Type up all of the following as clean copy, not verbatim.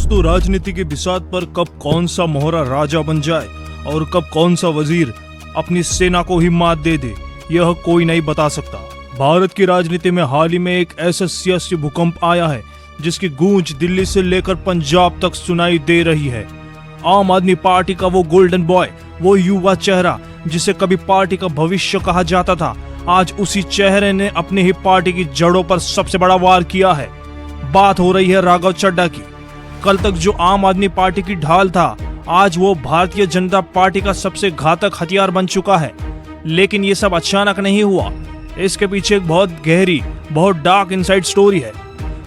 दोस्तों, राजनीति की बिसात पर कब कौन सा मोहरा राजा बन जाए और कब कौन सा वजीर अपनी सेना को ही मात दे दे, यह कोई नहीं बता सकता। भारत की राजनीति में हाल ही में एक ऐसा सियासी भूकंप आया है जिसकी गूंज दिल्ली से लेकर पंजाब तक सुनाई दे रही है। आम आदमी पार्टी का वो गोल्डन बॉय, वो युवा चेहरा जिसे कभी पार्टी का भविष्य कहा जाता था, आज उसी चेहरे ने अपनी ही पार्टी की जड़ों पर सबसे बड़ा वार किया है। बात हो रही है राघव चड्ढा की। कल तक जो आम आदमी पार्टी की ढाल था, आज वो भारतीय जनता पार्टी का सबसे घातक हथियार बन चुका है। लेकिन ये सब अचानक नहीं हुआ, इसके पीछे एक बहुत गहरी, बहुत डार्क इनसाइड स्टोरी है।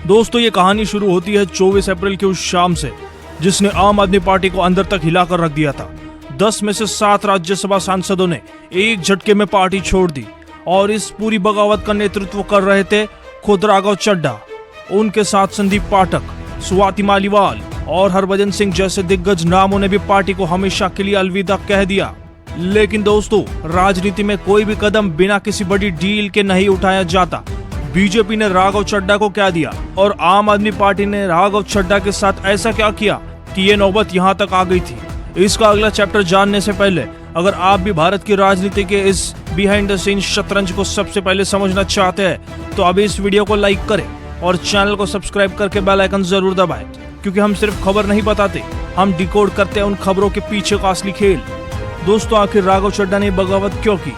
दोस्तों, ये कहानी शुरू होती है 24 अप्रैल की उस शाम से जिसने आम आदमी पार्टी को अंदर तक हिलाकर रख दिया था। 10 में से 7 राज्यसभा सांसदों ने एक झटके में पार्टी छोड़ दी और इस पूरी बगावत का नेतृत्व कर रहे थे खुद राघव चड्ढा। उनके साथ संदीप पाठक, स्वाति मालीवाल और हरभजन सिंह जैसे दिग्गज नामों ने भी पार्टी को हमेशा के लिए अलविदा कह दिया। लेकिन दोस्तों, राजनीति में कोई भी कदम बिना किसी बड़ी डील के नहीं उठाया जाता। बीजेपी ने राघव चड्ढा को क्या दिया और आम आदमी पार्टी ने राघव चड्ढा के साथ ऐसा क्या किया कि ये नौबत यहाँ तक आ गई थी। इसका अगला चैप्टर जानने से पहले अगर आप भी भारत की राजनीति के इस बिहाइंड द सीन शतरंज को सबसे पहले समझना चाहते हैं तो अभी इस वीडियो को लाइक करें और चैनल को सब्सक्राइब करके बेल आइकन जरूर दबाएं, क्योंकि हम सिर्फ खबर नहीं बताते, हम डिकोड करते हैं उन खबरों के पीछे का असली खेल। दोस्तों, आखिर राघव चड्ढा ने बगावत क्यों की?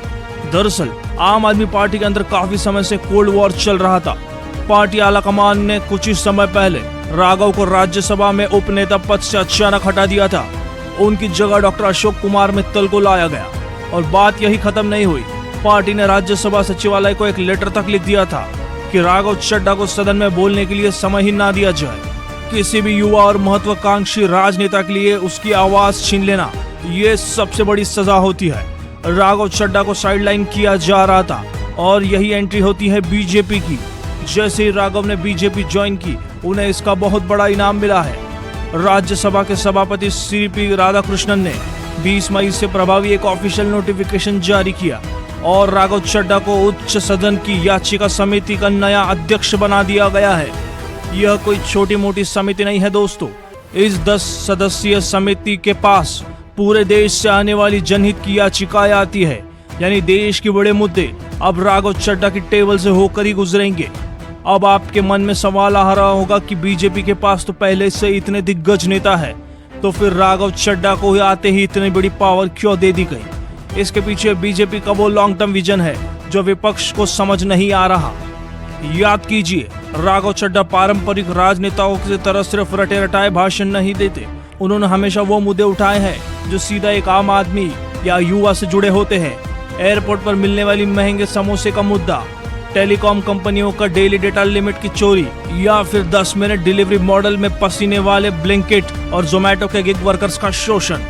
दरअसल आम आदमी पार्टी के अंदर काफी समय से कोल्ड वॉर चल रहा था। पार्टी आलाकमान ने कुछ ही समय पहले राघव को राज्यसभा में उपनेता पद से अचानक हटा दिया था। उनकी जगह डॉक्टर अशोक कुमार मित्तल को लाया गया और बात यही खत्म नहीं हुई। पार्टी ने राज्यसभा सचिवालय को एक लेटर तक लिख दिया था कि राघव चड्ढा को सदन में बोलने के लिए समय ही ना दिया जाए। किसी भी युवा और महत्वाकांक्षी राजनेता के लिए उसकी आवाज छीन लेना ये सबसे बड़ी सजा होती है। राघव चड्ढा को साइडलाइन किया जा रहा था और यही एंट्री होती है बीजेपी की। जैसे ही राघव ने बीजेपी ज्वाइन की, उन्हें इसका बहुत बड़ा इनाम मिला है। राज्यसभा के सभापति सीपी राधाकृष्णन ने 20 मई से प्रभावी एक ऑफिशियल नोटिफिकेशन जारी किया और राघव चड्ढा को उच्च सदन की याचिका समिति का नया अध्यक्ष बना दिया गया है। यह कोई छोटी मोटी समिति नहीं है दोस्तों। इस 10 सदस्यीय समिति के पास पूरे देश से आने वाली जनहित की याचिकाएं आती है, यानी देश के बड़े मुद्दे अब राघव चड्ढा की टेबल से होकर ही गुजरेंगे। अब आपके मन में सवाल आ रहा होगा कि बीजेपी के पास तो पहले से इतने दिग्गज नेता है, तो फिर राघव चड्ढा को आते ही इतनी बड़ी पावर क्यों दे दी गई? इसके पीछे बीजेपी का वो लॉन्ग टर्म विजन है जो विपक्ष को समझ नहीं आ रहा। याद कीजिए, राघव चड्ढा पारंपरिक राजनेताओं की तरह सिर्फ रटे रटाए भाषण नहीं देते। उन्होंने हमेशा वो मुद्दे उठाए हैं जो सीधा एक आम आदमी या युवा से जुड़े होते हैं। एयरपोर्ट पर मिलने वाली महंगे समोसे का मुद्दा, टेलीकॉम कंपनियों का डेली डेटा लिमिट की चोरी, या फिर 10 मिनट डिलीवरी मॉडल में पसीने वाले ब्लिंकिट और जोमेटो के गिग वर्कर्स का शोषण।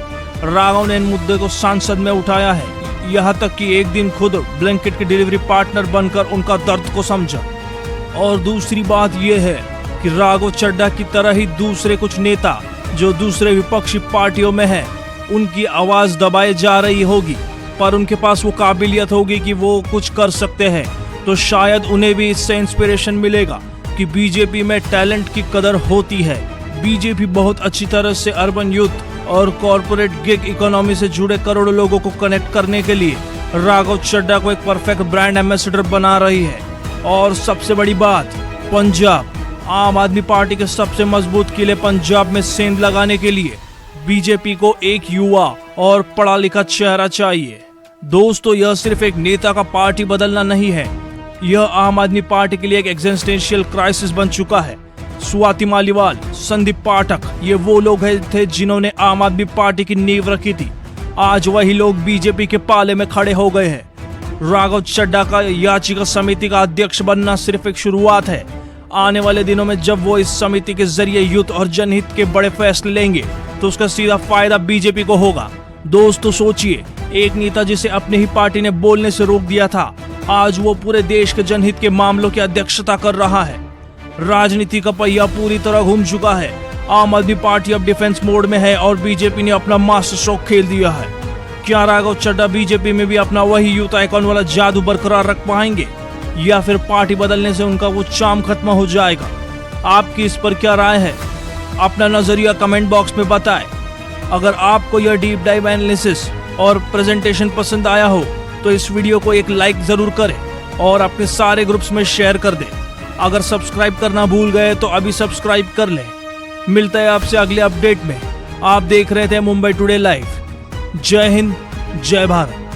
राघव ने इन मुद्दे को संसद में उठाया है, यहाँ तक कि एक दिन खुद ब्लिंकिट के डिलीवरी पार्टनर बनकर उनका दर्द को समझा। और दूसरी बात यह है कि राघव चड्ढा की तरह ही दूसरे कुछ नेता जो दूसरे विपक्षी पार्टियों में हैं, उनकी आवाज दबाई जा रही होगी, पर उनके पास वो काबिलियत होगी कि वो कुछ कर सकते हैं, तो शायद उन्हें भी इससे इंस्पिरेशन मिलेगा कि बीजेपी में टैलेंट की कदर होती है। बीजेपी बहुत अच्छी तरह से अर्बन यूथ और कॉर्पोरेट गिग इकोनॉमी से जुड़े करोड़ों लोगों को कनेक्ट करने के लिए राघव चड्ढा को एक परफेक्ट ब्रांड एम्बेसडर बना रही है। और सबसे बड़ी बात, पंजाब, आम आदमी पार्टी के सबसे मजबूत किले पंजाब में सेंध लगाने के लिए बीजेपी को एक युवा और पढ़ा लिखा चेहरा चाहिए। दोस्तों, यह सिर्फ एक नेता का पार्टी बदलना नहीं है, यह आम आदमी पार्टी के लिए एक एग्जिस्टेंशियल क्राइसिस बन चुका है। स्वाति मालीवाल, संदीप पाठक, ये वो लोग थे जिन्होंने आम आदमी पार्टी की नींव रखी थी। आज वही लोग बीजेपी के पाले में खड़े हो गए हैं। राघव चड्ढा का याचिका समिति का अध्यक्ष बनना सिर्फ एक शुरुआत है। आने वाले दिनों में जब वो इस समिति के जरिए युद्ध और जनहित के बड़े फैसले लेंगे तो उसका सीधा फायदा बीजेपी को होगा। दोस्तों सोचिए, एक नेता जिसे अपनी ही पार्टी ने बोलने से रोक दिया था, आज वो पूरे देश के जनहित के मामलों की अध्यक्षता कर रहा है। राजनीति का पहिया पूरी तरह घूम चुका है। आम आदमी पार्टी अब डिफेंस मोड में है और बीजेपी ने अपना मास्टर स्ट्रोक खेल दिया है। क्या राघव चड्ढा बीजेपी में भी अपना वही यूथ आइकॉन वाला जादू बरकरार रख पाएंगे या फिर पार्टी बदलने से उनका वो चार्म खत्म हो जाएगा? आपकी इस पर क्या राय है? अपना नजरिया कमेंट बॉक्स में बताएं। अगर आपको यह डीप डाइव एनालिसिस और प्रेजेंटेशन पसंद आया हो तो इस वीडियो को एक लाइक जरूर करें और अपने सारे ग्रुप्स में शेयर कर दें। अगर सब्सक्राइब करना भूल गए तो अभी सब्सक्राइब कर लें। मिलता है आपसे अगले अपडेट में। आप देख रहे थे मुंबई टुडे लाइव। जय हिंद, जय भारत।